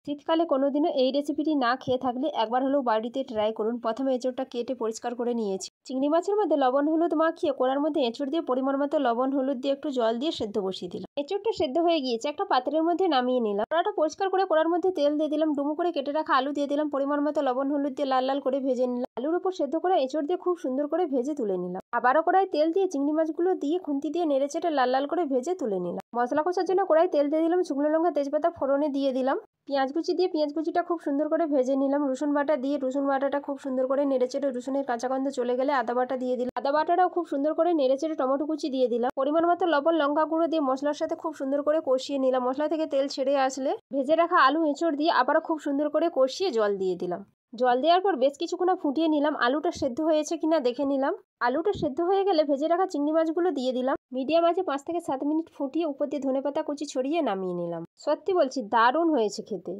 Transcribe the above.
শীতকালে কোনোদিনও এই রেসিপিটি না খেয়ে থাকলে একবার হলেও বাড়িতে ট্রাই করুন। প্রথমে এঁচোড়টা কেটে পরিষ্কার করে নিয়েছি। চিংড়ি মাছের মধ্যে লবণ হলুদ মাখিয়ে কড়ার মধ্যে এঁচোড় দিয়ে পরিমাণ মতো লবণ হলুদ দিয়ে একটু জল দিয়ে সেদ্ধ বসিয়ে দিলাম। এঁচোড়টা সেদ্ধ হয়ে গিয়েছে, একটা পাত্রের মধ্যে নামিয়ে নিলাম। কড়াটা পরিষ্কার করে কড়ার মধ্যে তেল দিয়ে দিলাম, ডুমো করে কেটে রাখা আলু দিয়ে দিলাম, পরিমাণ মতো লবণ হলুদ দিয়ে লাল লাল করে ভেজে নিলাম। আলুর উপর সেদ্ধ করে এঁচোড় দিয়ে খুব সুন্দর করে ভেজে তুলে নিলাম। আবারও কড়াই তেল দিয়ে চিংড়ি মাছগুলো দিয়ে খুন্তি দিয়ে নেড়ে চেড়ে লাল লাল করে ভেজে তুলে নিলাম। মশলা কষার জন্য কড়াই তেল দিয়ে দিলাম, শুকনো লঙ্কা তেজপাতা ফোড়নে দিয়ে দিলাম। পেঁয়াজ কুচি দিয়ে পেঁয়াজ কুচিটা খুব সুন্দর করে ভেজে নিলাম। রসুন বাটা দিয়ে রসুন বাটাটা খুব সুন্দর করে নেড়েচেড়ে রসুনের কাঁচা গন্ধ চলে গেলে আদা বাটা দিয়ে দিলাম। আদা বাটাটাও খুব সুন্দর করে নেড়েচেড়ে টমেটো কুচি দিয়ে দিলাম। পরিমাণ মতো লবণ লঙ্কা গুঁড়ো দিয়ে মশলার সাথে খুব সুন্দর করে কষিয়ে নিলাম। মশলা থেকে তেল ছেড়ে আসলে ভেজে রাখা আলু এঁচোড় দিয়ে আবারও খুব সুন্দর করে কষিয়ে জল দিয়ে দিলাম। জল দেওয়ার পর বেশ কিছুক্ষণ ফুটিয়ে নিলাম। আলুটা সেদ্ধ হয়েছে কিনা দেখে নিলাম। আলুটা সেদ্ধ হয়ে গেলে ভেজে রাখা চিংড়ি মাছগুলো দিয়ে দিলাম। মিডিয়াম আঁচে 5 থেকে 7 মিনিট ফুটিয়ে উপর দিয়ে ধনেপাতা কুচি ছড়িয়ে নামিয়ে নিলাম। সত্যি বলছি, দারুণ হয়েছে খেতে।